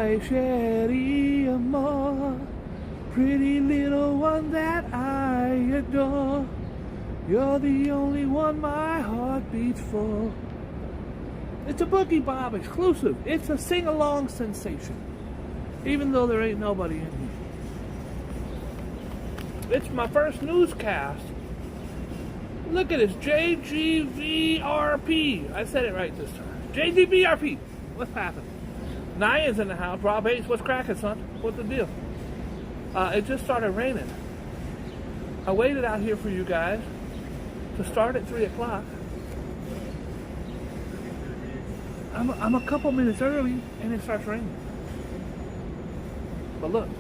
my Sherry Amor, pretty little one that I adore. You're the only one my heart beats for. It's a Boogie Bob exclusive. It's a sing-along sensation, even though there ain't nobody in here. It's my first newscast. Look at this, JGVRP. I said it right this time. JGVRP. What's happening? Naya's in the house. Rob H, what's cracking, son? What's the deal? It just started raining. I waited out here for you guys to start at 3 o'clock. I'm a couple minutes early and it starts raining. But look,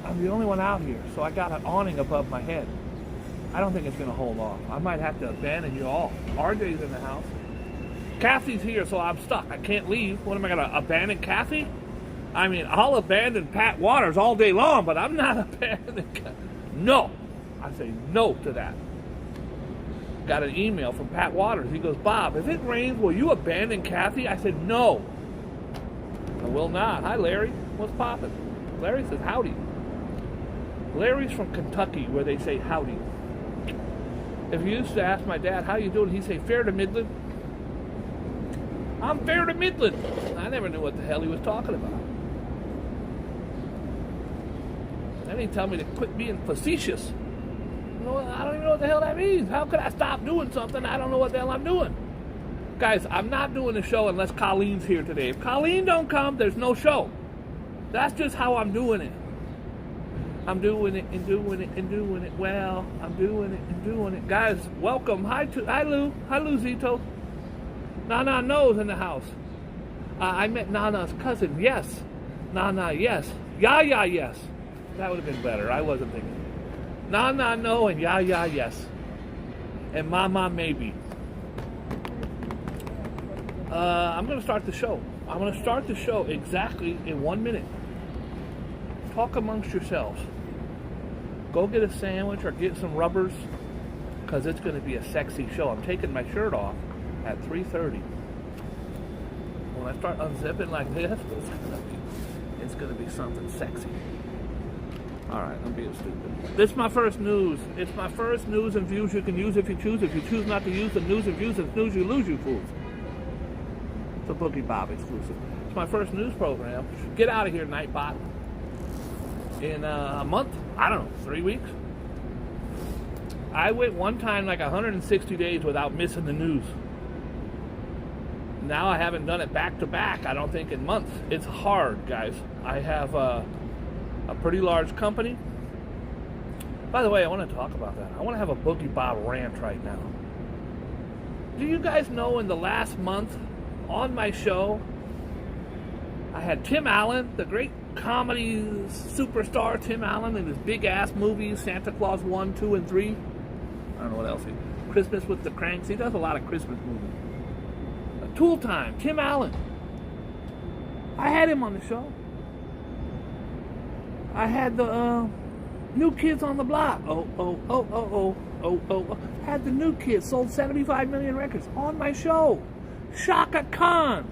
I'm the only one out here, so I got an awning above my head. I don't think it's going to hold off. I might have to abandon you all. RJ's in the house. Kathy's here, so I'm stuck. I can't leave. What am I going to abandon Kathy? I mean, I'll abandon Pat Waters all day long, but I'm not abandoning Kathy. No. I say no to that. Got an email from Pat Waters. He goes, Bob, if it rains, will you abandon Kathy? I said, no. I will not. Hi, Larry. What's poppin'? Larry says, howdy. Larry's from Kentucky, where they say howdy. If you used to ask my dad, how you doing, he'd say, fair to Midland. I'm fair to Midland. I never knew what the hell he was talking about. Then he'd tell me to quit being facetious. I don't even know what the hell that means. How could I stop doing something? I don't know what the hell I'm doing. Guys, I'm not doing the show unless Colleen's here today. If Colleen don't come, there's no show. That's just how I'm doing it. I'm doing it and doing it and doing it well. I'm doing it and doing it. Guys, welcome. Hi, Lou. Hi, Lou Zito. Nana knows in the house. I met Nana's cousin. Yes. Nana, yes. Yaya, yes. That would have been better. I wasn't thinking. Nana, no, and Yaya, yes. And Mama, maybe. I'm going to start the show. I'm going to start the show exactly in 1 minute. Talk amongst yourselves. Go get a sandwich or get some rubbers, because it's going to be a sexy show. I'm taking my shirt off at 3:30. When I start unzipping like this, it's going to be something sexy. All right, I'm being stupid. This is my first news. It's my first news and views you can use if you choose. If you choose not to use the news and views, it's news you lose, you fools. It's a Boogie Bob exclusive. It's my first news program. Get out of here, Nightbot. In a month, I don't know, 3 weeks. I went one time like 160 days without missing the news. Now I haven't done it back to back, I don't think, in months. It's hard, guys. I have a pretty large company. By the way, I want to talk about that. I want to have a Boogie Bob rant right now. Do you guys know in the last month on my show, I had Tim Allen, the great comedy superstar Tim Allen, in his big-ass movies, Santa Claus 1, 2, and 3. I don't know what else. Christmas with the Cranks. He does a lot of Christmas movies. Tool Time, Tim Allen. I had him on the show. I had the New Kids on the Block. Had the New Kids, sold 75 million records on my show. Shaka Khan.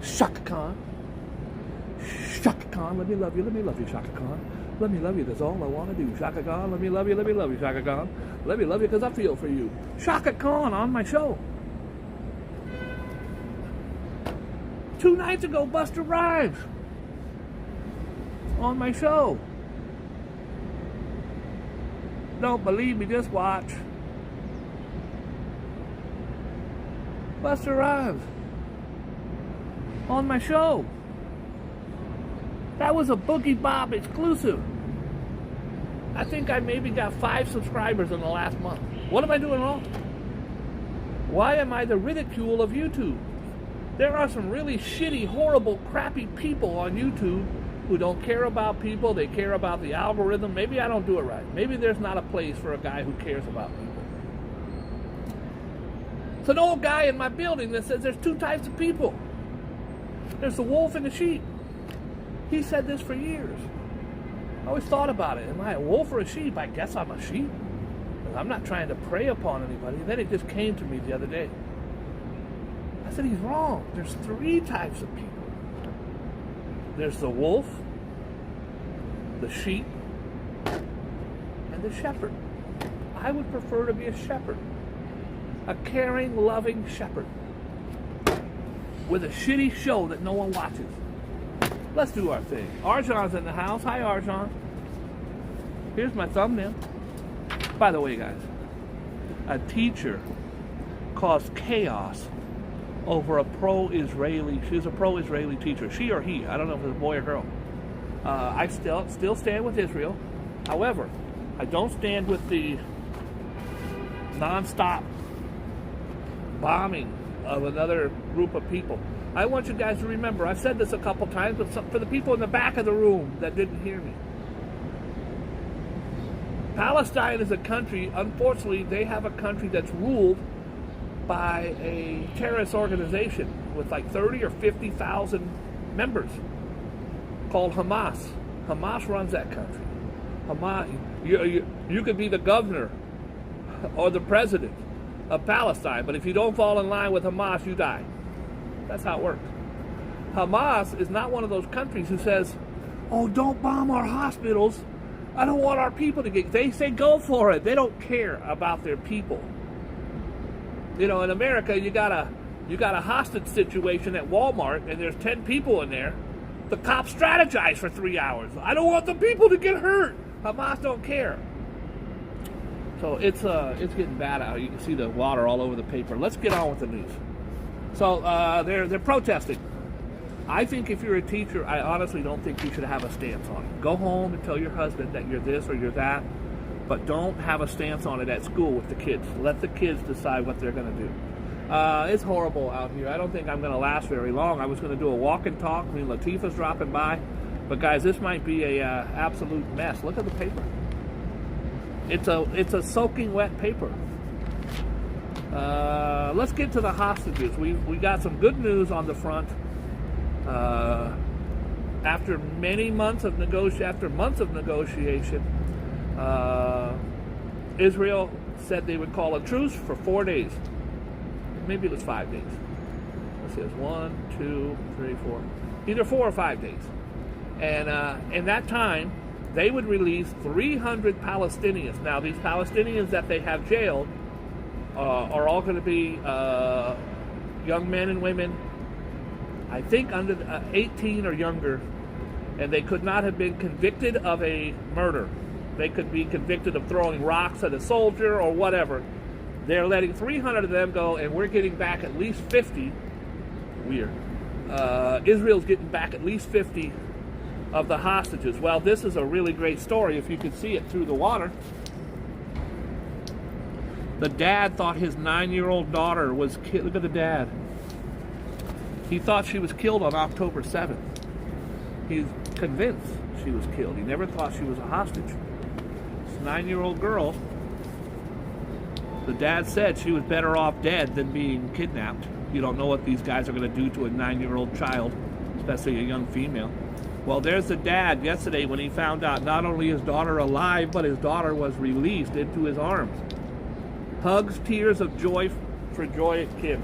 Shaka Khan. Shaka Khan, let me love you, Shaka Khan. Let me love you, that's all I want to do. Shaka Khan, let me love you, Shaka Khan. Let me love you because I feel for you. Shaka Khan on my show. 2 nights ago, Busta Rhymes on my show. Don't believe me, just watch. Busta Rhymes on my show. That was a Boogie Bob exclusive. I think I maybe got 5 subscribers in the last month. What am I doing wrong? Why am I the ridicule of YouTube? There are some really shitty, horrible, crappy people on YouTube who don't care about people. They care about the algorithm. Maybe I don't do it right. Maybe there's not a place for a guy who cares about people. It's an old guy in my building that says there's 2 types of people. There's the wolf and the sheep. He said this for years. I always thought about it. Am I a wolf or a sheep? I guess I'm a sheep. I'm not trying to prey upon anybody. Then it just came to me the other day. I said, he's wrong. There's 3 types of people. There's the wolf, the sheep, and the shepherd. I would prefer to be a shepherd. A caring, loving shepherd. With a shitty show that no one watches. Let's do our thing. Arjan's in the house. Hi, Arjan. Here's my thumbnail. By the way, guys, a teacher caused chaos over a pro-Israeli. She's a pro-Israeli teacher. She or he. I don't know if it's a boy or girl. I still stand with Israel. However, I don't stand with the non-stop bombing of another group of people. I want you guys to remember, I've said this a couple times, but for the people in the back of the room that didn't hear me. Palestine is a country, unfortunately, they have a country that's ruled by a terrorist organization with like 30 or 50,000 members called Hamas. Hamas runs that country. Hamas, you could be the governor or the president of Palestine, but if you don't fall in line with Hamas, you die. That's how it works. Hamas is not one of those countries who says, oh, don't bomb our hospitals. I don't want our people to get... They say go for it. They don't care about their people. You know, in America, you got a hostage situation at Walmart, and there's 10 people in there. The cops strategize for 3 hours. I don't want the people to get hurt. Hamas don't care. So it's getting bad out. You can see the water all over the paper. Let's get on with the news. So they're protesting. I think if you're a teacher, I honestly don't think you should have a stance on it. Go home and tell your husband that you're this or you're that, but don't have a stance on it at school with the kids. Let the kids decide what they're going to do. It's horrible out here. I don't think I'm going to last very long. I was going to do a walk and talk. I mean, Latifah's dropping by. But guys, this might be a absolute mess. Look at the paper. It's a soaking wet paper. Let's get to the hostages. We got some good news on the front. After months of negotiation, Israel said they would call a truce for 4 days. Maybe it was 5 days. Let's see, it's 1, 2, 3, 4. Either 4 or 5 days. And in that time, they would release 300 Palestinians. Now, these Palestinians that they have jailed are all going to be young men and women, I think under 18 or younger, and they could not have been convicted of a murder. They could be convicted of throwing rocks at a soldier or whatever. They're letting 300 of them go, and we're getting back at least 50. Weird. Israel's getting back at least 50 of the hostages. Well, this is a really great story if you could see it through the water. The dad thought his 9-year-old daughter was killed. Look at the dad. He thought she was killed on October 7th. He's convinced she was killed. He never thought she was a hostage. This 9-year-old girl, the dad said she was better off dead than being kidnapped. You don't know what these guys are going to do to a 9-year-old child, especially a young female. Well, there's the dad yesterday when he found out not only his daughter alive, but his daughter was released into his arms. Hugs, tears of joy for Joy Kim.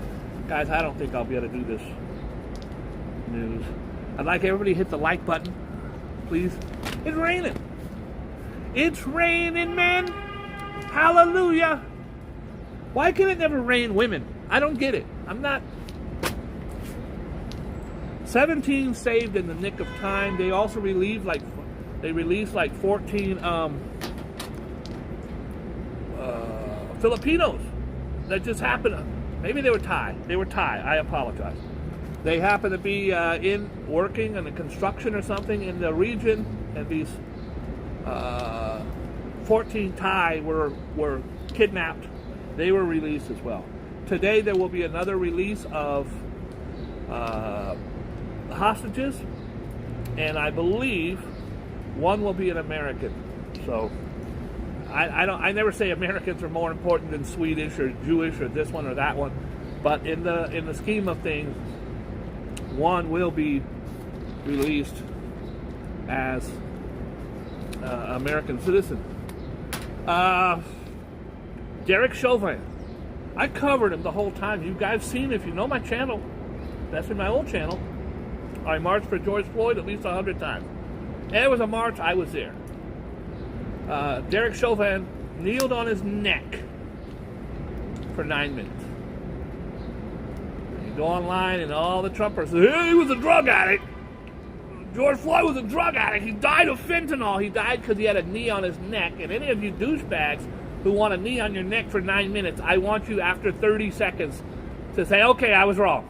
Guys, I don't think I'll be able to do this news. I'd like everybody to hit the like button, please. It's raining. It's raining, man. Hallelujah. Why can it never rain women? I don't get it. I'm not... 17 saved in the nick of time. They also released like 14 Filipinos that just happened. Maybe they were Thai. They were Thai. I apologize. They happened to be working in the construction or something in the region, and these 14 Thai were kidnapped. They were released as well. Today there will be another release of hostages, and I believe one will be an American. So I never say Americans are more important than Swedish or Jewish or this one or that one, but in the scheme of things, one will be released as American citizen. Derek Chauvin, I covered him the whole time. You guys seen, if you know my channel, that's in my old channel. I marched for George Floyd at least 100 times. And it was a march, I was there. Derek Chauvin kneeled on his neck for 9 minutes. You go online and all the Trumpers say, hey, he was a drug addict. George Floyd was a drug addict. He died of fentanyl. He died because he had a knee on his neck. And any of you douchebags who want a knee on your neck for 9 minutes, I want you after 30 seconds to say, okay, I was wrong.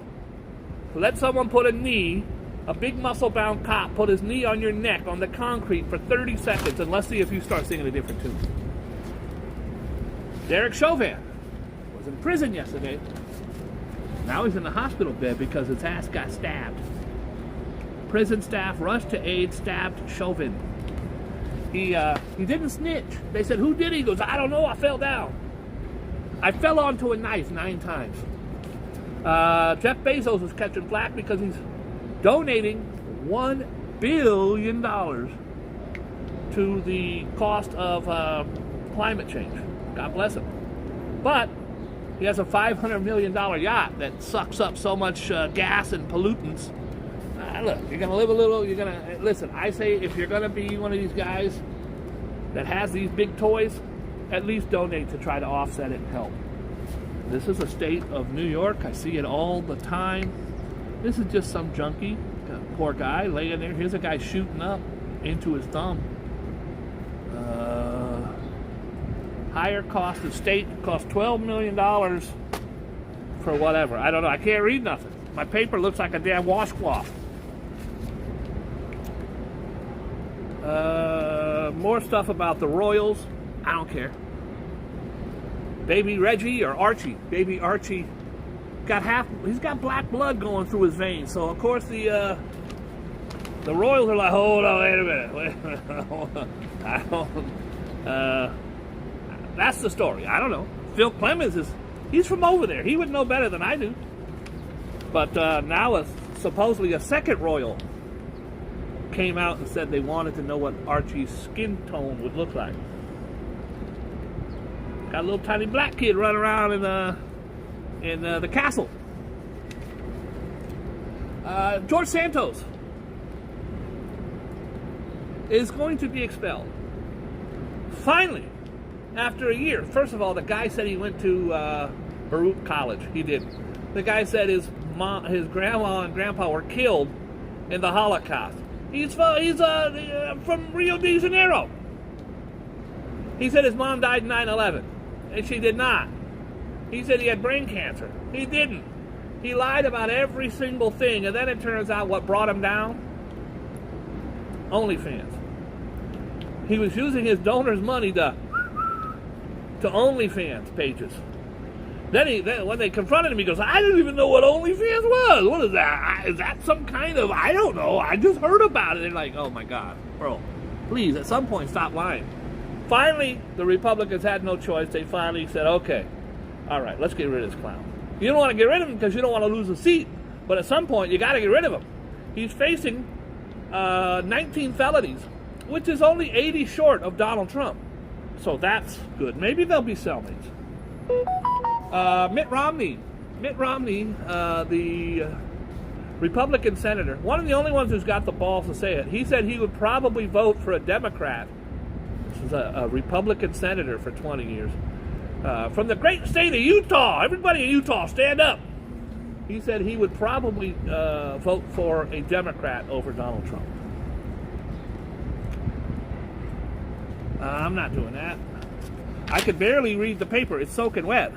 Let someone put a knee, a big muscle-bound cop, put his knee on your neck on the concrete for 30 seconds, and let's see if you start singing a different tune. Derek Chauvin was in prison yesterday. Now he's in the hospital bed because his ass got stabbed. Prison staff rushed to aid stabbed Chauvin. He didn't snitch. They said, who did it? He goes, I don't know, I fell down. I fell onto a knife 9 times. Jeff Bezos is catching flack because he's donating $1 billion to the cost of climate change. God bless him. But he has a $500 million yacht that sucks up so much gas and pollutants. Look, you're going to live a little, you're going to, listen, I say if you're going to be one of these guys that has these big toys, at least donate to try to offset it and help. This is a state of New York. I see it all the time. This is just some junkie, poor guy laying there. Here's a guy shooting up into his thumb. Higher cost of state cost $12 million for whatever. I don't know. I can't read nothing. My paper looks like a damn washcloth. More stuff about the Royals. I don't care. Baby Reggie or Archie. Baby Archie he's got black blood going through his veins. So of course the Royals are like, hold on, wait a minute. Hold on. I don't, that's the story. I don't know. Phil Clemens he's from over there. He would know better than I do. But now supposedly a second Royal came out and said they wanted to know what Archie's skin tone would look like. Got a little tiny black kid running around in the castle. George Santos is going to be expelled. Finally, after a year. First of all, the guy said he went to Baruch College. He didn't. The guy said his grandma and grandpa were killed in the Holocaust. He's from Rio de Janeiro. He said his mom died in 9/11, and she did not. He said he had brain cancer. He didn't. He lied about every single thing, and then it turns out what brought him down? OnlyFans. He was using his donors' money to OnlyFans pages. Then when they confronted him, he goes, I didn't even know what OnlyFans was. What is that? Is that some kind of, I don't know. I just heard about it. They're like, oh my God, bro, please, at some point, stop lying. Finally, the Republicans had no choice. They finally said, okay, all right, let's get rid of this clown. You don't want to get rid of him because you don't want to lose a seat. But at some point, you got to get rid of him. He's facing 19 felonies, which is only 80 short of Donald Trump. So that's good. Maybe they'll be cellmates. Mitt Romney, the Republican senator, one of the only ones who's got the balls to say it. He said he would probably vote for a Democrat. This is a Republican senator for 20 years. From the great state of Utah. Everybody in Utah, stand up. He said he would probably vote for a Democrat over Donald Trump. I'm not doing that. I could barely read the paper. It's soaking wet.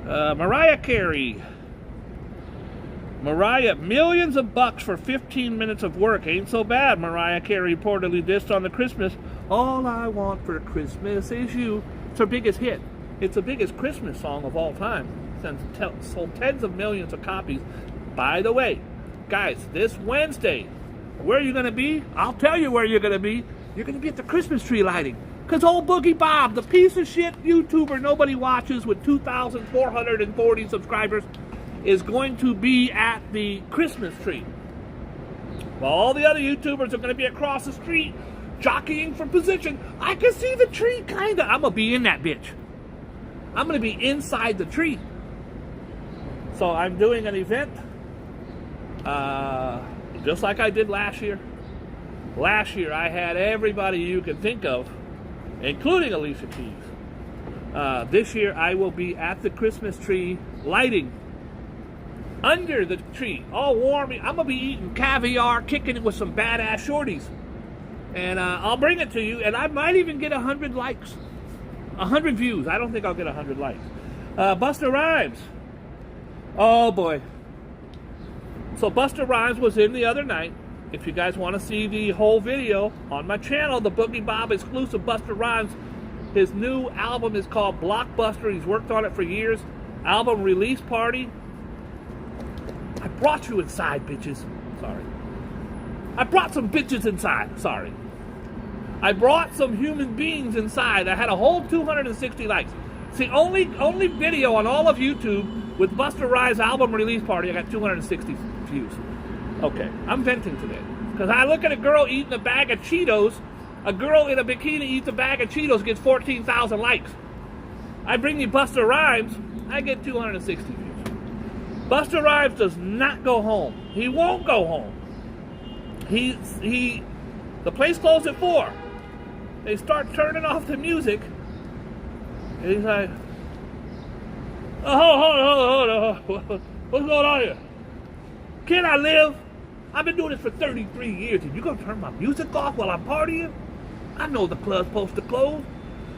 Mariah Carey. Millions of bucks for 15 minutes of work. Ain't so bad, Mariah Carey reportedly dissed on the Christmas. All I want for Christmas is you. It's her biggest hit. It's the biggest Christmas song of all time. It's sold tens of millions of copies. By the way, guys, this Wednesday, where are you going to be? I'll tell you where you're going to be. You're going to be at the Christmas tree lighting. Because old Boogie Bob, the piece of shit YouTuber nobody watches with 2,440 subscribers, is going to be at the Christmas tree. While all the other YouTubers are going to be across the street jockeying for position. I can see the tree, kind of. I'm going to be in that bitch. I'm going to be inside the tree. So I'm doing an event Just like I did last year. Last year, I had everybody you can think of, including Alicia Keys. This year, I will be at the Christmas tree lighting under the tree, all warm. I'm going to be eating caviar, kicking it with some badass shorties. And I'll bring it to you, and I might even get 100 likes. 100 views. I don't think I'll get 100 likes. Busta Rhymes. Oh, boy. So Busta Rhymes was in the other night. If you guys want to see the whole video on my channel, the Boogie Bob exclusive Busta Rhymes, his new album is called Blockbuster. He's worked on it for years. Album release party. I brought you inside, bitches. Sorry. I brought some bitches inside. Sorry. I brought some human beings inside. I had a whole 260 likes. See, only video on all of YouTube with Busta Rhymes album release party, I got 260 views. Okay, I'm venting today. Because I look at a girl eating a bag of Cheetos. A girl in a bikini eats a bag of Cheetos, gets 14,000 likes. I bring you Busta Rhymes, I get 260 views. Busta Rhymes does not go home. He won't go home. The place closed at 4. They start turning off the music. And he's like, oh, hold on. What's going on here? Can I live? I've been doing this for 33 years, and you're going to turn my music off while I'm partying? I know the club's supposed to close.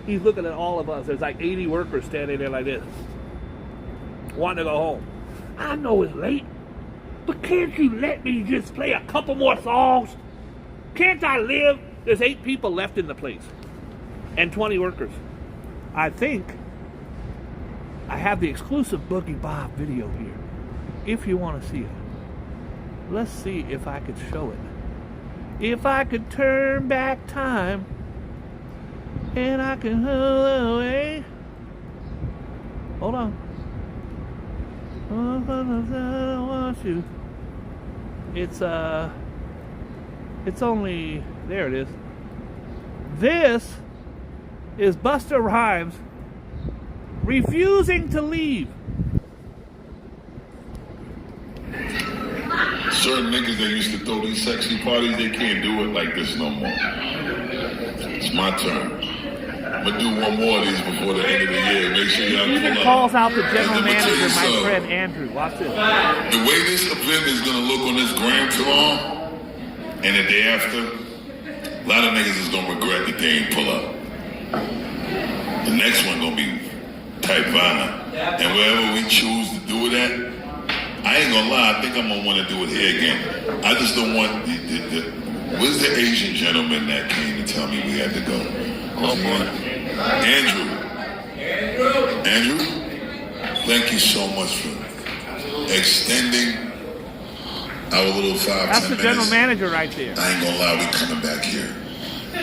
He's looking at all of us. There's like 80 workers standing there like this, wanting to go home. I know it's late, but can't you let me just play a couple more songs? Can't I live? There's 8 people left in the place, and 20 workers. I think I have the exclusive Boogie Bob video here, if you want to see it. Let's see if I could show it. If I could turn back time, and I can hold away. Hold on. I want you. It's only, there it is. This is Busta Rhymes refusing to leave. Certain niggas that used to throw these sexy parties, they can't do it like this no more. It's my turn. I'm gonna do one more of these before the end of the year. Make sure y'all even pull calls up. out the general manager, my friend Andrew. Watch this. The way this event is gonna look on this Grand Tour and the day after, a lot of niggas is gonna regret that they ain't pull up. The next one gonna be type violent. And wherever we choose to do it at, I ain't gonna lie, I think I'm gonna want to do it here again. I just don't want where's the Asian gentleman that came to tell me we had to go? Andrew. Andrew, thank you so much for extending our little 5-10 minutes. That's the general manager right there. I ain't gonna lie, we coming back here.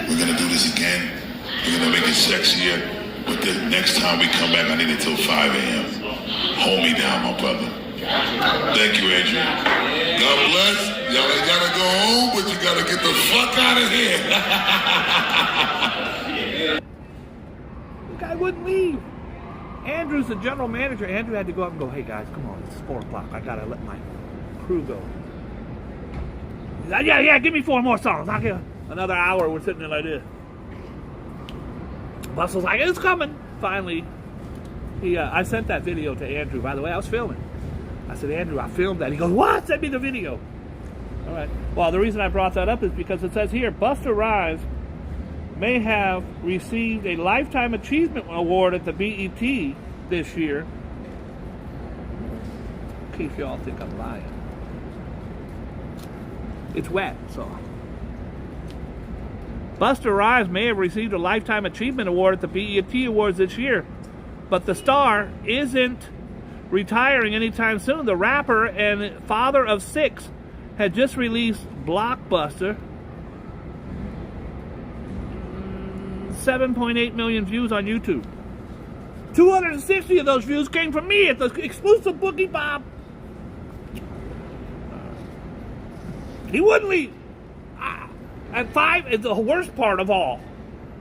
We're gonna do this again. We're gonna make it sexier. But the next time we come back, I need it till 5 a.m. Hold me down, my brother. Thank you, Andrew. God bless. Y'all ain't gotta go home, but you gotta get the fuck out of here. The guy wouldn't leave. Andrew's the general manager. Andrew had to go up and go, hey guys, come on, it's 4 o'clock. I gotta let my crew go. He's like, yeah, give me 4 more songs. I'll get another hour. We're sitting there like this. Bustle's like, it's coming. Finally, I sent that video to Andrew. By the way, I was filming. I said, Andrew, I filmed that. He goes, what? Send me the video. All right. Well, the reason I brought that up is because it says here, Busta Rhymes may have received a Lifetime Achievement Award at the BET this year. In case y'all think I'm lying. It's wet, so. Busta Rhymes may have received a Lifetime Achievement Award at the BET Awards this year, but the star isn't retiring anytime soon. The rapper and father of 6 had just released Blockbuster. 7.8 million views on YouTube. 260 of those views came from me at the exclusive Boogie Bob. He wouldn't leave. At 5, it's the worst part of all.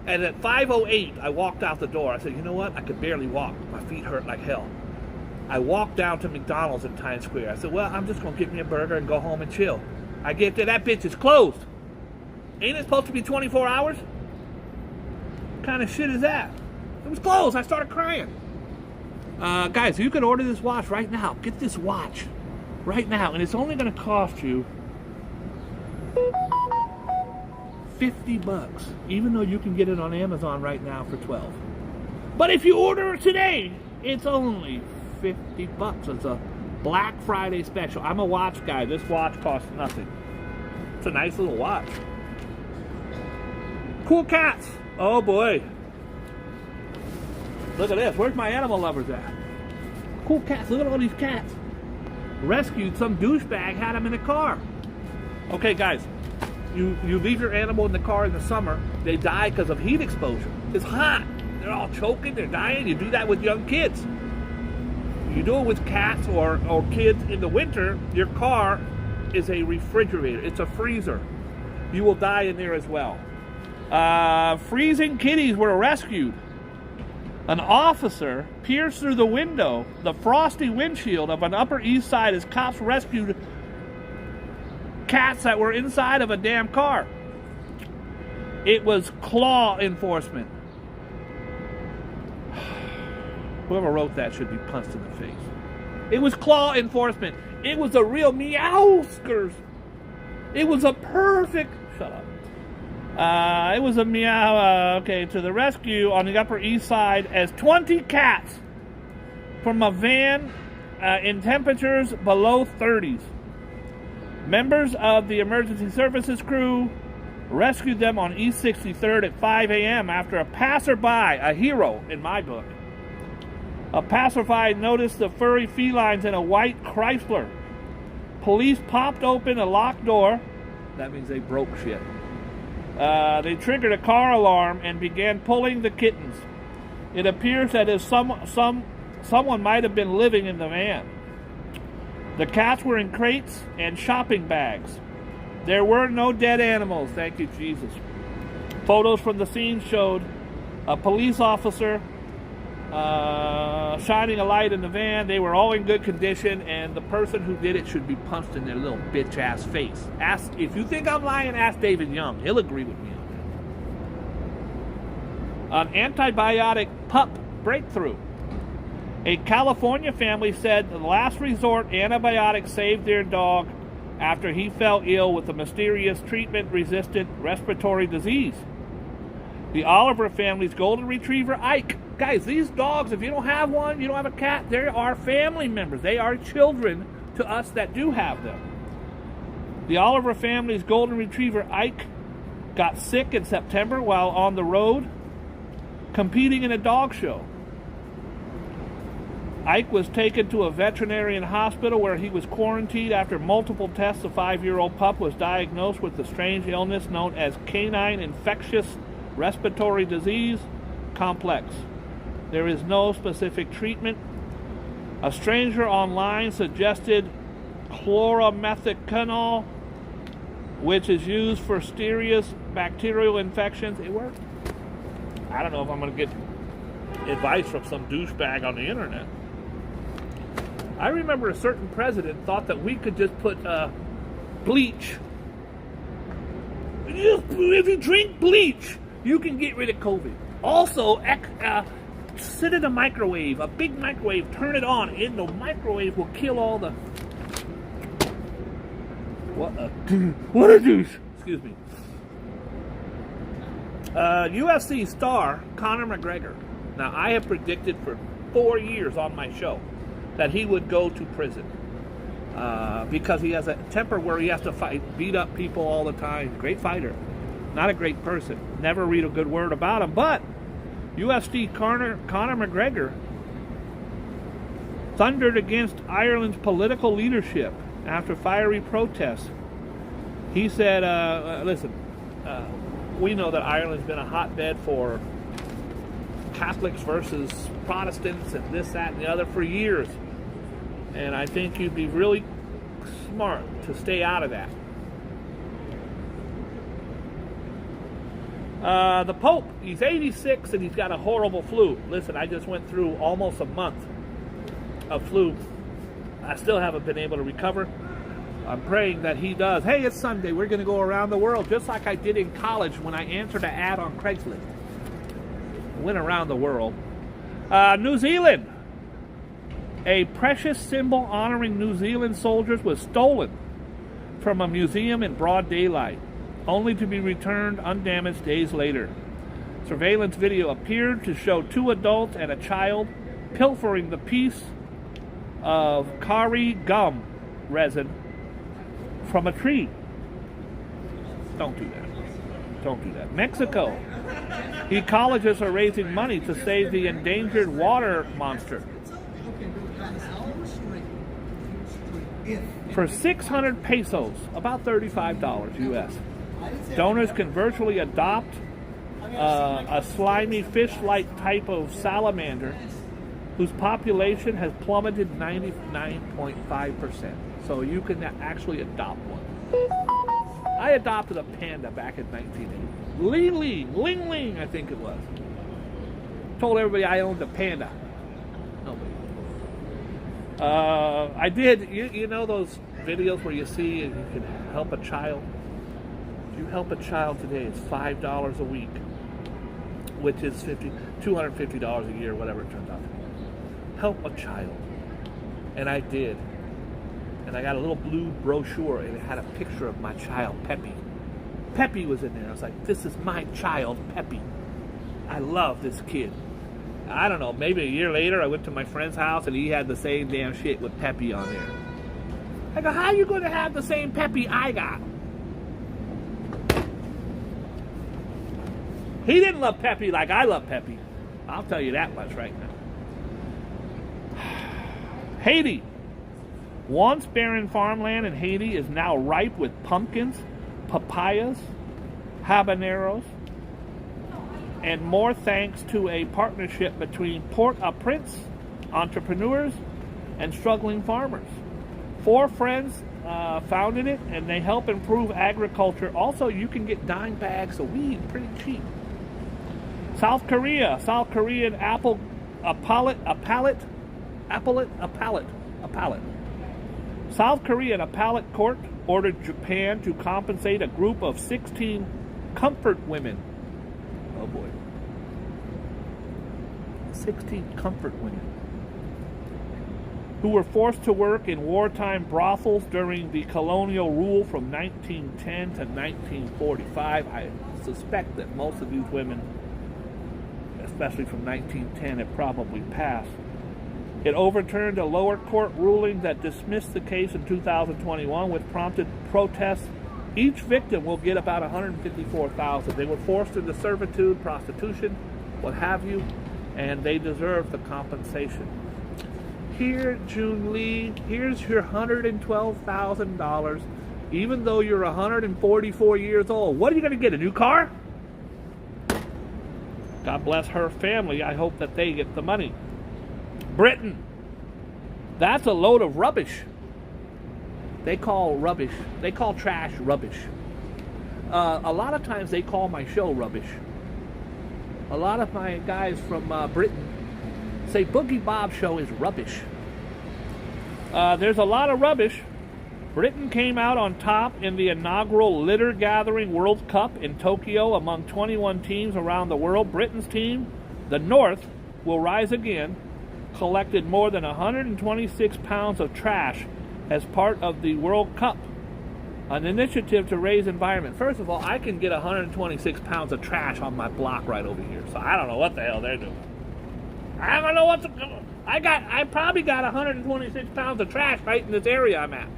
And at 5:08, I walked out the door. I said, you know what? I could barely walk. My feet hurt like hell. I walked down to McDonald's in Times Square. I said, well, I'm just going to get me a burger and go home and chill. I get there, that bitch is closed. Ain't it supposed to be 24 hours? What kind of shit is that? It was closed. I started crying. Guys, you can order this watch right now. Get this watch right now. And it's only going to cost you $50, even though you can get it on Amazon right now for $12. But if you order it today, it's only $50. It's a Black Friday special. I'm a watch guy. This watch costs nothing. It's a nice little watch. Cool cats. Oh boy. Look at this. Where's my animal lovers at? Cool cats. Look at all these cats. Rescued some douchebag, had them in a car. Okay, guys. You leave your animal in the car in the summer, they die because of heat exposure. It's hot. They're all choking, they're dying. You do that with young kids. You do it with cats or kids in the winter, your car is a refrigerator. It's a freezer. You will die in there as well. Freezing kitties were rescued. An officer pierced through the window, the frosty windshield of an Upper East Side as cops rescued cats that were inside of a damn car. It was claw enforcement. Whoever wrote that should be punched in the face. It was claw enforcement. It was a real meowskers. It was a perfect... Shut up. It was a meow... okay, to the rescue on the Upper East Side as 20 cats from a van in temperatures below 30s. Members of the emergency services crew rescued them on East 63rd at 5 a.m. after a passerby, a hero in my book, a passerby noticed the furry felines in a white Chrysler. Police popped open a locked door. That means they broke shit. They triggered a car alarm and began pulling the kittens. It appears that if someone might have been living in the van. The cats were in crates and shopping bags. There were no dead animals, thank you, Jesus. Photos from the scene showed a police officer shining a light in the van. They were all in good condition, and the person who did it should be punched in their little bitch-ass face. If you think I'm lying, ask David Young. He'll agree with me on that. An antibiotic pup breakthrough. A California family said the last resort antibiotics saved their dog after he fell ill with a mysterious treatment-resistant respiratory disease. The Oliver family's golden retriever, Ike. Guys, these dogs, if you don't have one, you don't have a cat, they are family members. They are children to us that do have them. The Oliver family's golden retriever, Ike, got sick in September while on the road competing in a dog show. Ike was taken to a veterinarian hospital where he was quarantined after multiple tests. The 5-year-old pup was diagnosed with the strange illness known as canine infectious respiratory disease complex. There is no specific treatment. A stranger online suggested chloromethicone, which is used for serious bacterial infections. It worked. I don't know if I'm going to get advice from some douchebag on the internet. I remember a certain president thought that we could just put bleach. If you drink bleach, you can get rid of COVID. Also, sit in a microwave, a big microwave, turn it on, and the microwave will kill all the... What a douche. Excuse me. UFC star Conor McGregor. Now, I have predicted for 4 years on my show that he would go to prison because he has a temper where he has to fight, beat up people all the time. Great fighter. Not a great person. Never read a good word about him. But UFC Conor McGregor thundered against Ireland's political leadership after fiery protests. He said, listen, we know that Ireland's been a hotbed for Catholics versus Protestants and this, that, and the other for years. And I think you'd be really smart to stay out of that. The Pope, he's 86 and he's got a horrible flu. Listen, I just went through almost a month of flu. I still haven't been able to recover. I'm praying that he does. Hey, it's Sunday. We're going to go around the world just like I did in college when I answered an ad on Craigslist. I went around the world. New Zealand. A precious symbol honoring New Zealand soldiers was stolen from a museum in broad daylight, only to be returned undamaged days later. Surveillance video appeared to show 2 adults and a child pilfering the piece of kari gum resin from a tree. Don't do that. Don't do that. Mexico. Ecologists are raising money to save the endangered water monster. For 600 pesos, about $35 US. Donors can virtually adopt a slimy fish-like type of salamander whose population has plummeted 99.5%. So you can actually adopt one. I adopted a panda back in 1980. Ling Ling, I think it was. Told everybody I owned a panda. Nobody. I did. You know those videos where you see you can help a child? If you help a child today, it's $5 a week, which is $250 a year, whatever it turns out to be. Help a child. And I did. And I got a little blue brochure, and it had a picture of my child, Peppy. Peppy was in there. I was like, this is my child, Peppy. I love this kid. I don't know, maybe a year later, I went to my friend's house, and he had the same damn shit with Peppy on there. I go, how are you going to have the same Peppy I got? He didn't love Peppy like I love Peppy. I'll tell you that much right now. Haiti. Once barren farmland in Haiti is now ripe with pumpkins, papayas, habaneros, and more thanks to a partnership between Port-au-Prince entrepreneurs and struggling farmers. 4 friends founded it, and they help improve agriculture. Also, you can get dime bags of weed pretty cheap. South Korea. South Korean apple South Korean appellate court ordered Japan to compensate a group of 16 comfort women. Oh boy. 16 comfort women who were forced to work in wartime brothels during the colonial rule from 1910 to 1945. I suspect that most of these women, especially from 1910, have probably passed. It overturned a lower court ruling that dismissed the case in 2021, which prompted protests. Each victim will get about $154,000. They were forced into servitude, prostitution, what have you, and they deserve the compensation. Here, June Lee, here's your $112,000, even though you're 144 years old. What are you going to get, a new car? God bless her family. I hope that they get the money. Britain. That's a load of rubbish. They call trash rubbish. A lot of times they call my show rubbish. A lot of my guys from Britain say Boogie Bob show is rubbish. There's a lot of rubbish. Britain came out on top in the inaugural Litter Gathering World Cup in Tokyo among 21 teams around the world. Britain's team, the North, will rise again, collected more than 126 pounds of trash as part of the World Cup, an initiative to raise environment. First of all, I can get 126 pounds of trash on my block right over here, so I don't know what the hell they're doing. I don't know what to do. I probably got 126 pounds of trash right in this area I'm at.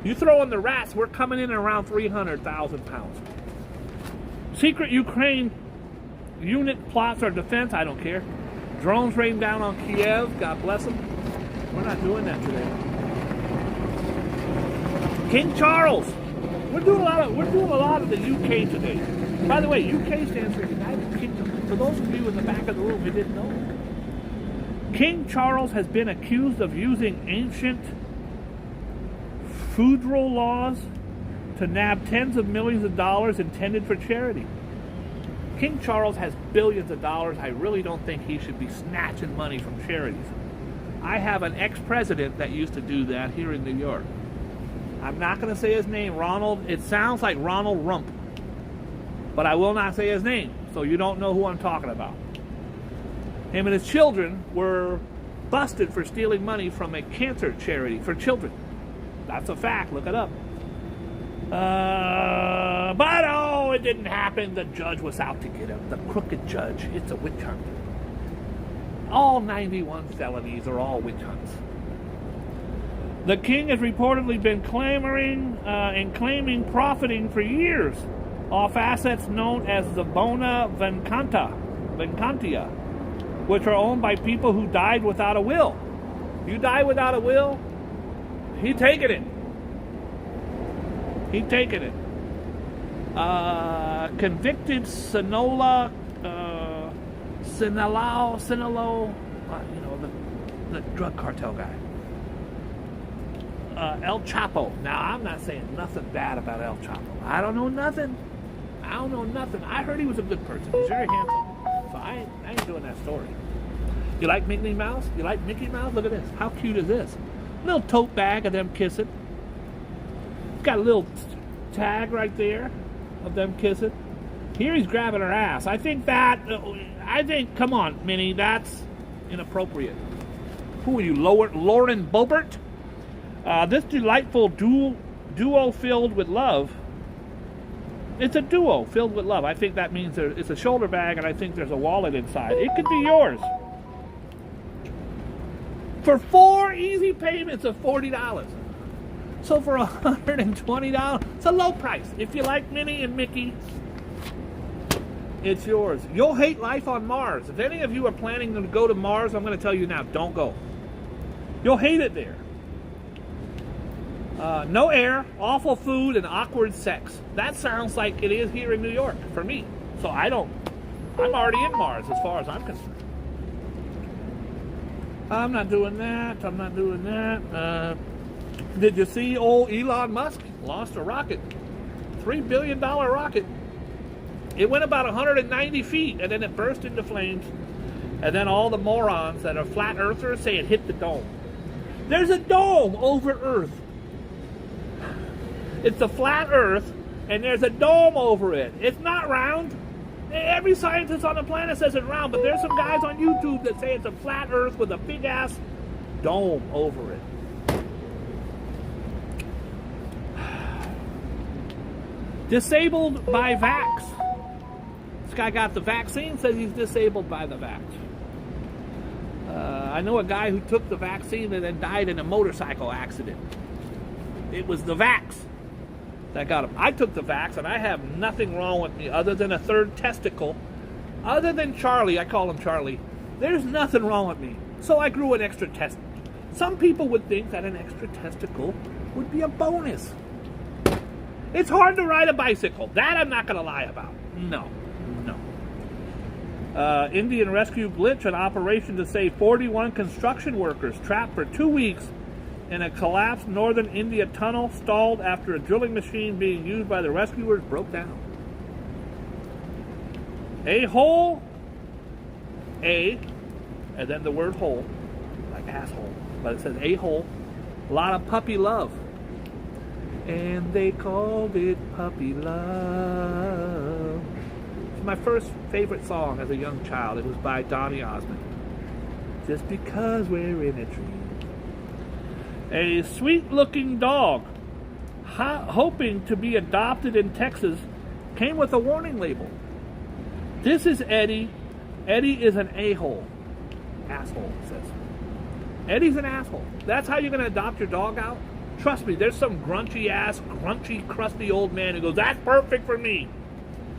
You throw in the rats, we're coming in around 300,000 pounds. Secret Ukraine unit plots our defense, I don't care. Drones rain down on Kiev, God bless them. We're not doing that today. King Charles. We're doing a lot of the UK today. By the way, UK stands for United Kingdom. For those of you in the back of the room who didn't know, King Charles has been accused of using ancient feudal laws to nab tens of millions of dollars intended for charity. King Charles has billions of dollars. I really don't think he should be snatching money from charities. I have an ex-president that used to do that here in New York. I'm not going to say his name, Ronald. It sounds like Ronald Rump. But I will not say his name, so you don't know who I'm talking about. Him and his children were busted for stealing money from a cancer charity for children. That's a fact. Look it up. But oh, it didn't happen. The judge was out to get him. The crooked judge. It's a witch hunt. All 91 felonies are all witch hunts. The king has reportedly been clamoring and claiming profiting for years off assets known as the bona vacantia, which are owned by people who died without a will. You die without a will, he taking it. He taking it. Convicted Sinaloa, the drug cartel guy. El Chapo. Now, I'm not saying nothing bad about El Chapo. I don't know nothing. I heard he was a good person. He's very handsome. So I ain't doing that story. You like Mickey Mouse? You like Mickey Mouse? Look at this. How cute is this? Little tote bag of them kissing. Got a little tag right there of them kissing. Here he's grabbing her ass. I think, come on, Minnie, that's inappropriate. Who are you, Lauren Boebert? This delightful duo filled with love. It's a duo filled with love. I think that means it's a shoulder bag, and I think there's a wallet inside. It could be yours. For 4 easy payments of $40. So for $120, it's a low price. If you like Minnie and Mickey, it's yours. You'll hate life on Mars. If any of you are planning to go to Mars, I'm going to tell you now, don't go. You'll hate it there. No air, awful food, and awkward sex. That sounds like it is here in New York for me. So I'm already in Mars as far as I'm concerned. I'm not doing that. Did you see old Elon Musk lost a rocket? $3 billion rocket. It went about 190 feet, and then it burst into flames. And then all the morons that are flat earthers say it hit the dome. There's a dome over Earth. It's a flat Earth, and there's a dome over it. It's not round. Every scientist on the planet says it's round, but there's some guys on YouTube that say it's a flat Earth with a big-ass dome over it. Disabled by vax. This guy got the vaccine, says he's disabled by the vax. I know a guy who took the vaccine and then died in a motorcycle accident. It was the vax that got him. I took the vax, and I have nothing wrong with me other than a third testicle. Other than Charlie, I call him Charlie. There's nothing wrong with me. So I grew an extra testicle. Some people would think that an extra testicle would be a bonus. It's hard to ride a bicycle. That I'm not going to lie about. No. Indian rescue glitch, an operation to save 41 construction workers trapped for 2 weeks in a collapsed northern India tunnel, stalled after a drilling machine being used by the rescuers broke down. A hole, and then the word hole, like asshole, but it says a hole. A lot of puppy love. And they called it Puppy Love. It's my first favorite song as a young child. It was by Donny Osmond. Just because we're in a tree. A sweet-looking dog, hoping to be adopted in Texas, came with a warning label. This is Eddie. Eddie is an a-hole. Asshole, it says. Eddie's an asshole. That's how you're going to adopt your dog out? Trust me, there's some grunchy, crusty old man who goes, that's perfect for me.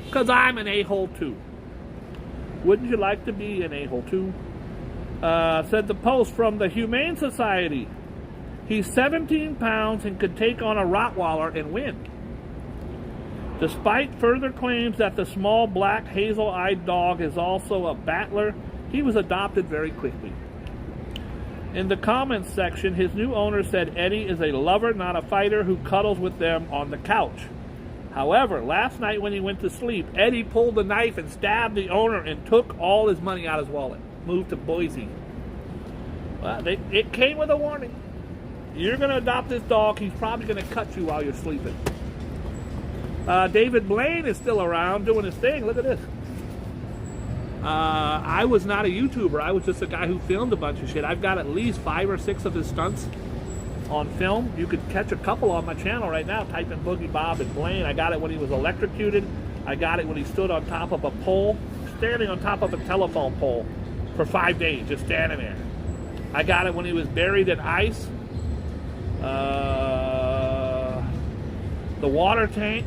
Because I'm an a-hole too. Wouldn't you like to be an a-hole too? Said the Post from the Humane Society. He's 17 pounds and could take on a Rottweiler and win. Despite further claims that the small black hazel-eyed dog is also a battler, he was adopted very quickly. In the comments section, his new owner said Eddie is a lover, not a fighter, who cuddles with them on the couch. However, last night when he went to sleep, Eddie pulled a knife and stabbed the owner and took all his money out of his wallet. Moved to Boise. Well, it came with a warning. You're going to adopt this dog. He's probably going to cut you while you're sleeping. David Blaine is still around doing his thing. Look at this. I was not a YouTuber. I was just a guy who filmed a bunch of shit. I've got at least 5 or 6 of his stunts on film. You could catch a couple on my channel right now. Type in Boogie Bob and Blaine. I got it when he was electrocuted. I got it when he stood on top of a pole, standing on top of a telephone pole for 5 days, just standing there. I got it when he was buried in ice. The water tank.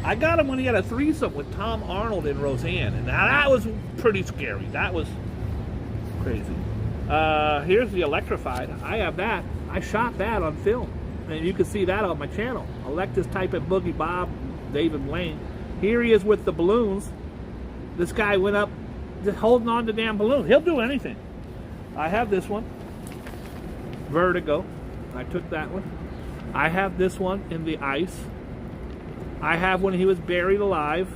I got him when he had a threesome with Tom Arnold and Roseanne. And now that was pretty scary. That was crazy. Here's the electrified. I have that. I shot that on film. And you can see that on my channel. Alexis, type in Boogie Bob, David Blaine. Here he is with the balloons. This guy went up just holding on to damn balloons. He'll do anything. I have this one. Vertigo. I took that one. I have this one in the ice. I have when he was buried alive.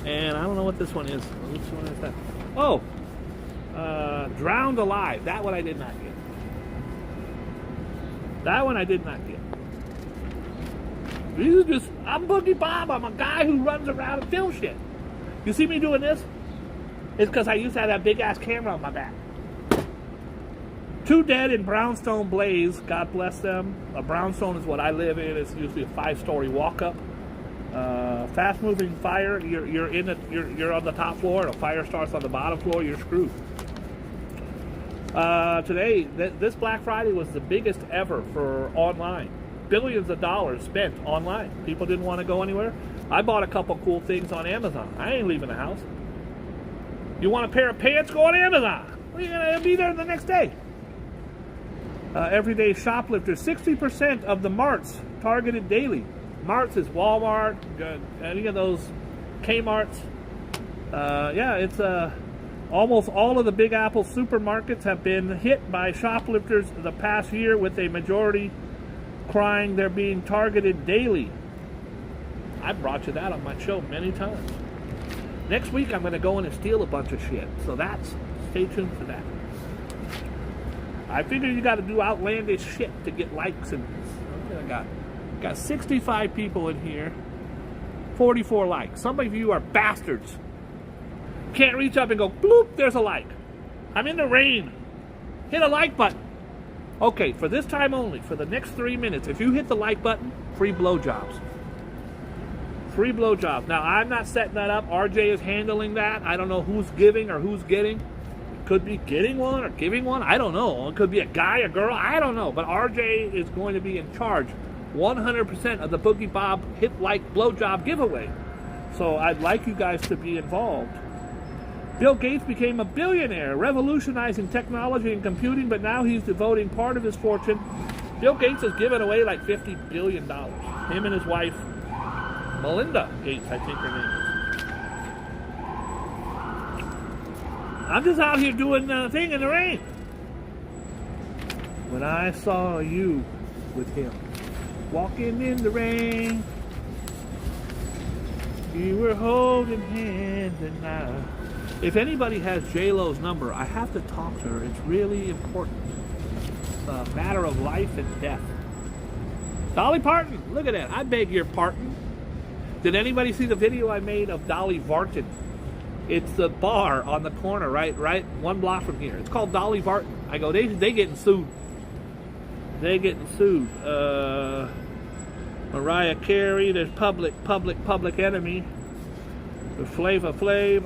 And I don't know what this one is. Which one is that? Oh! Drowned alive. That one I did not get. That one I did not get. These are just, I'm Boogie Bob. I'm a guy who runs around and films shit. You see me doing this? It's because I used to have that big ass camera on my back. 2 dead in brownstone blaze. God bless them. A brownstone is what I live in. It's usually a 5-story walk-up. Fast moving fire. You're on the top floor, and a fire starts on the bottom floor. You're screwed. Today, this Black Friday was the biggest ever for online. Billions of dollars spent online. People didn't want to go anywhere. I bought a couple cool things on Amazon. I ain't leaving the house. You want a pair of pants? Go on Amazon. You're gonna be there the next day. Everyday shoplifters. 60% of the marts targeted daily. Marts is Walmart, any of those Kmarts. Yeah, it's almost all of the Big Apple supermarkets have been hit by shoplifters the past year, with a majority crying they're being targeted daily. I brought you that on my show many times. Next week I'm going to go in and steal a bunch of shit. So stay tuned for that. I figure you got to do outlandish shit to get likes. And I got 65 people in here, 44 likes. Some of you are bastards. Can't reach up and go, bloop, there's a like. I'm in the rain. Hit a like button. Okay, for this time only, for the next 3 minutes, if you hit the like button, free blowjobs. Free blowjobs. Now, I'm not setting that up. RJ is handling that. I don't know who's giving or who's getting. It could be getting one or giving one. I don't know. It could be a guy, a girl. I don't know. But RJ is going to be in charge 100% of the Boogie Bob hit like blowjob giveaway. So I'd like you guys to be involved. Bill Gates became a billionaire, revolutionizing technology and computing, but now he's devoting part of his fortune. Bill Gates has given away like $50 billion. Him and his wife, Melinda Gates, I think her name is. I'm just out here doing a thing in the rain. When I saw you with him, walking in the rain, you were holding hand and I... If anybody has J-Lo's number, I have to talk to her. It's really important. It's a matter of life and death. Dolly Parton, look at that. I beg your pardon. Did anybody see the video I made of Dolly Varton? It's the bar on the corner, right 1 block from here. It's called Dolly Varton. I go, they getting sued. They getting sued. Mariah Carey, there's Public Enemy. The Flava Flav,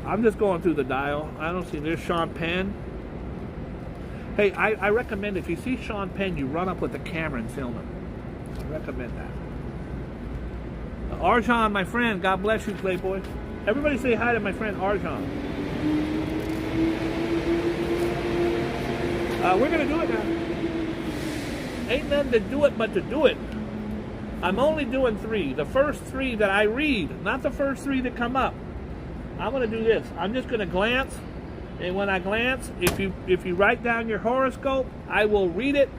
I'm just going through the dial. I don't see, there's Sean Penn. Hey, I recommend if you see Sean Penn, you run up with the camera and film him. I recommend that. Arjan, my friend, God bless you, Playboy. Everybody say hi to my friend Arjan. We're going to do it now. Ain't nothing to do it but to do it. I'm only doing 3. The first 3 that I read, not the first 3 that come up. I'm going to do this. I'm just going to glance, and when I glance, if you write down your horoscope, I will read it.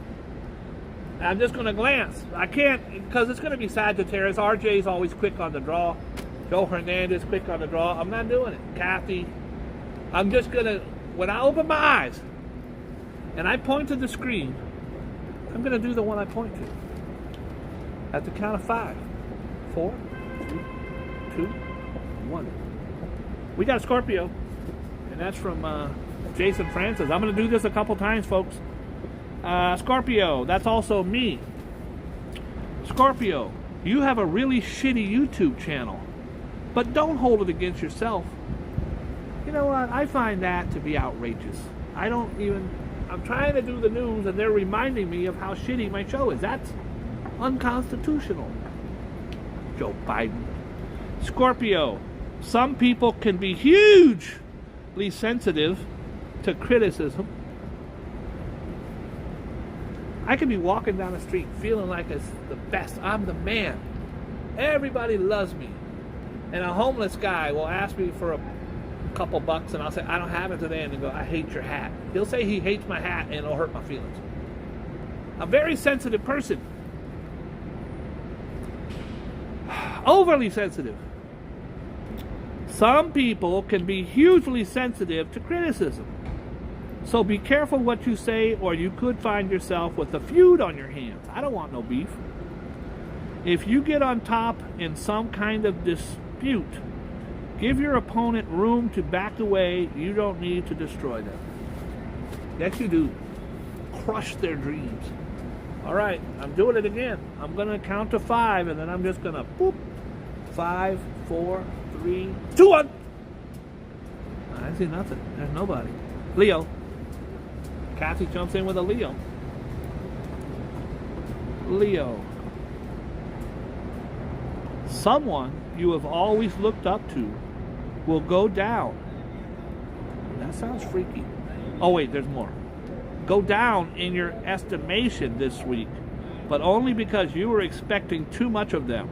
I'm just going to glance. I can't, because it's going to be Sagittarius. RJ's always quick on the draw. Joe Hernandez, quick on the draw. I'm not doing it. Kathy, I'm just going to, when I open my eyes and I point to the screen, I'm going to do the one I point to. At the count of 5. 4, 3, 2, 1. We got a Scorpio. And that's from Jason Francis. I'm going to do this a couple times, folks. Scorpio, that's also me. Scorpio, you have a really shitty YouTube channel. But don't hold it against yourself. You know what? I find that to be outrageous. I'm trying to do the news and they're reminding me of how shitty my show is. That's unconstitutional. Joe Biden. Scorpio, some people can be hugely sensitive to criticism. I can be walking down the street feeling like it's the best. I'm the man. Everybody loves me. And a homeless guy will ask me for a couple bucks and I'll say, I don't have it today. And he'll go, I hate your hat. He'll say he hates my hat and it'll hurt my feelings. A very sensitive person. Overly sensitive. Some people can be hugely sensitive to criticism. So be careful what you say or you could find yourself with a feud on your hands. I don't want no beef. If you get on top in some kind of dispute, give your opponent room to back away. You don't need to destroy them. Yes, you do. Crush their dreams. All right, I'm doing it again. I'm going to count to 5, and then I'm just going to boop. 5, 4, 3, 2, 1. I see nothing. There's nobody. Leo. Kathy jumps in with a Leo. Leo. Someone you have always looked up to will go down. That sounds freaky. Oh wait, there's more. Go down in your estimation this week, but only because you were expecting too much of them.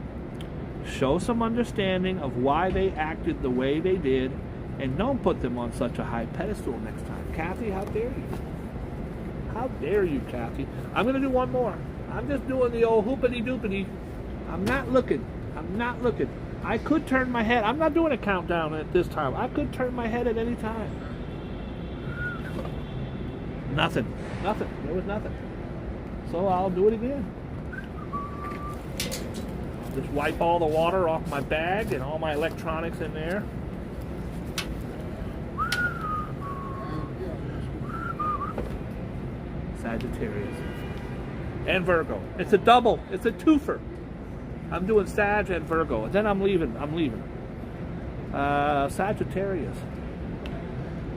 Show some understanding of why they acted the way they did, and don't put them on such a high pedestal next time. Kathy, how dare you? How dare you, Kathy? I'm going to do one more. I'm just doing the old hoopity-doopity. I'm not looking. I could turn my head. I'm not doing a countdown at this time. I could turn my head at any time. Nothing. There was nothing. So I'll do it again. Just wipe all the water off my bag and all my electronics in there. Sagittarius. And Virgo. It's a double. It's a twofer. I'm doing Sag and Virgo. And then I'm leaving. Sagittarius.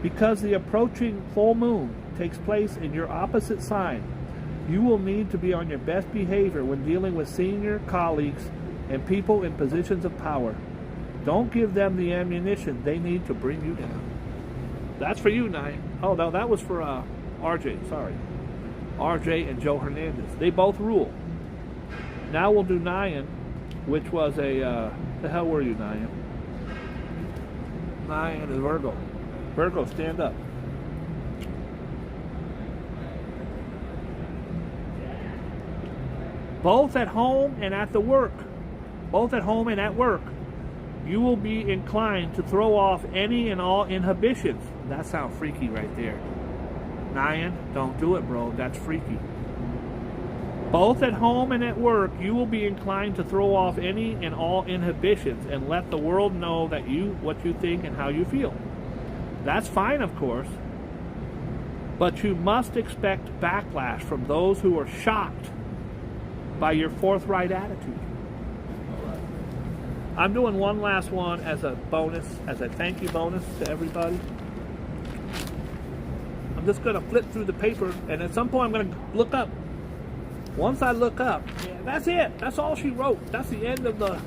Because the approaching full moon takes place in your opposite sign, you will need to be on your best behavior when dealing with senior colleagues and people in positions of power. Don't give them the ammunition they need to bring you down. That's for you, Nyan. Oh, no, that was for RJ. Sorry. RJ and Joe Hernandez. They both rule. Now we'll do Nyan, which was a... the hell were you, Nyan? Nyan is Virgo. Virgo, stand up. Both at home and at the work. Both at home and at work. You will be inclined to throw off any and all inhibitions. That sounds freaky right there. Nyan, don't do it, bro. That's freaky. Both at home and at work, you will be inclined to throw off any and all inhibitions and let the world know that what you think and how you feel. That's fine, of course. But you must expect backlash from those who are shocked by your forthright attitude. I'm doing one last one as a bonus, as a thank you bonus to everybody. I'm just going to flip through the paper, and at some point I'm going to look up. Once I look up, yeah, that's it. That's all she wrote. That's the end of the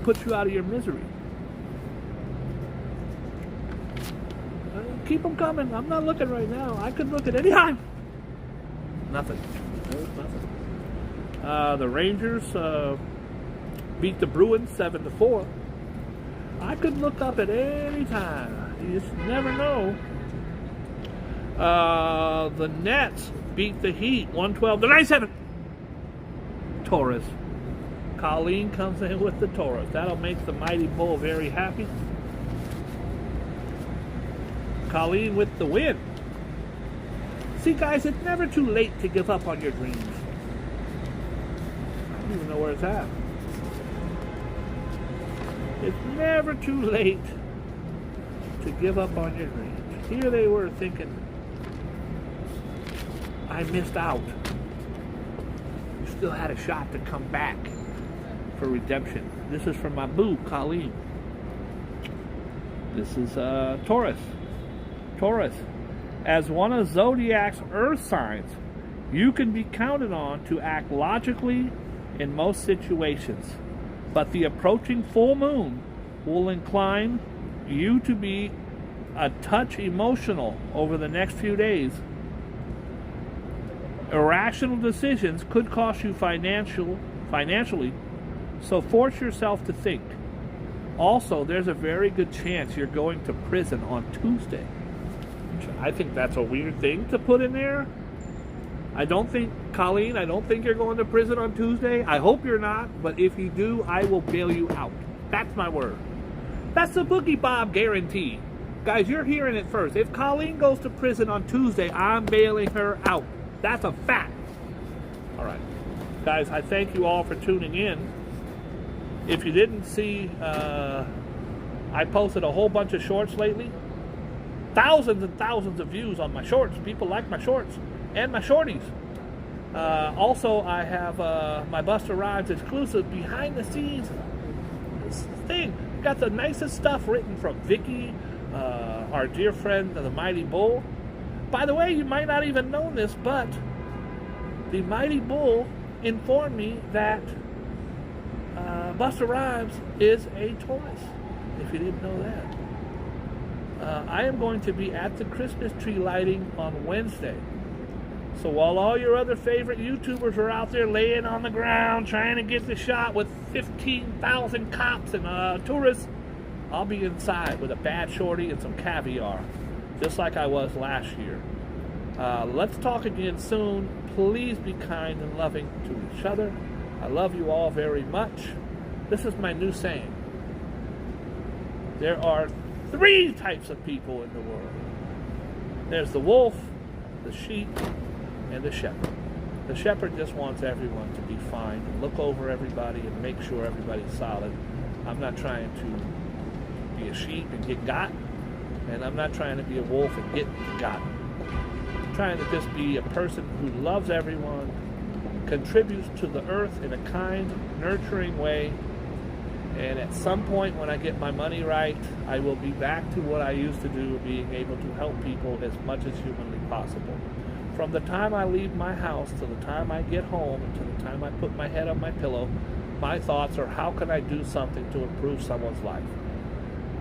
put you out of your misery. Keep them coming. I'm not looking right now. I could look at any time. Nothing. There's nothing. The Rangers beat the Bruins 7-4. I could look up at any time. You just never know. The Nets beat the Heat 112-97. Taurus. Colleen comes in with the Taurus. That'll make the Mighty Bull very happy. Colleen with the win. See, guys, it's never too late to give up on your dreams. I don't even know where it's at. It's never too late to give up on your dreams. Here they were thinking, I missed out. You still had a shot to come back for redemption. This is from my boo, Colleen. This is Taurus. Taurus. As one of Zodiac's earth signs, you can be counted on to act logically in most situations. But the approaching full moon will incline you to be a touch emotional over the next few days. Irrational decisions could cost you financially, so force yourself to think. Also, there's a very good chance you're going to prison on Tuesday. I think that's a weird thing to put in there. I don't think, Colleen, I don't think you're going to prison on Tuesday. I hope you're not, but if you do, I will bail you out. That's my word. That's the Boogie Bob guarantee. Guys, you're hearing it first. If Colleen goes to prison on Tuesday, I'm bailing her out. That's a fact. All right. Guys, I thank you all for tuning in. If you didn't see, I posted a whole bunch of shorts lately. Thousands and thousands of views on my shorts. People like my shorts and my shorties. Also, I have my Buster Rhymes exclusive behind the scenes thing. Got the nicest stuff written from Vicky, our dear friend, the Mighty Bull. By the way, you might not even know this, but the Mighty Bull informed me that Buster Rhymes is a Taurus, if you didn't know that. I am going to be at the Christmas tree lighting on Wednesday. So while all your other favorite YouTubers are out there laying on the ground trying to get the shot with 15,000 cops and tourists, I'll be inside with a bad shorty and some caviar, just like I was last year. Let's talk again soon. Please be kind and loving to each other. I love you all very much. This is my new saying. There are 3 types of people in the world. There's the wolf, the sheep, and the shepherd. The shepherd just wants everyone to be fine and look over everybody and make sure everybody's solid. I'm not trying to be a sheep and get got, and I'm not trying to be a wolf and get got. I'm trying to just be a person who loves everyone, contributes to the earth in a kind, nurturing way, and at some point when I get my money right, I will be back to what I used to do, being able to help people as much as humanly possible. From the time I leave my house to the time I get home and to the time I put my head on my pillow, my thoughts are, how can I do something to improve someone's life?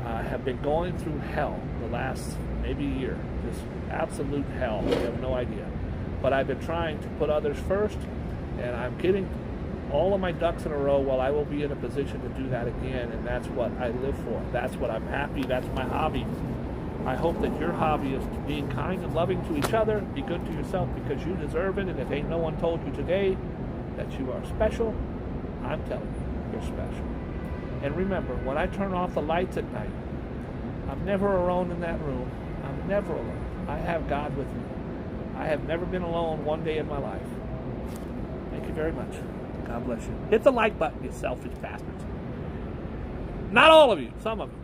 I have been going through hell the last maybe year, just absolute hell. You have no idea. But I've been trying to put others first, and I'm getting all of my ducks in a row. Well, I will be in a position to do that again, and that's what I live for. That's what I'm happy. That's my hobby. I hope that your hobby is being kind and loving to each other. Be good to yourself because you deserve it, and if ain't no one told you today that you are special, I'm telling you, you're special. And remember, when I turn off the lights at night, I'm never alone in that room. I'm never alone. I have God with me. I have never been alone one day in my life. Thank you very much. God bless you. Hit the like button, you selfish bastards. Not all of you, some of you.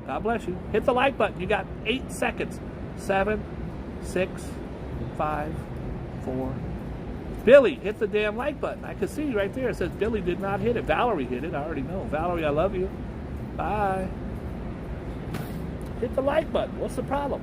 God bless you. Hit the like button. You got 8 seconds. 7, 6, 5, 4. Billy, hit the damn like button. I can see right there. It says Billy did not hit it. Valerie hit it. I already know. Valerie, I love you. Bye. Hit the like button. What's the problem?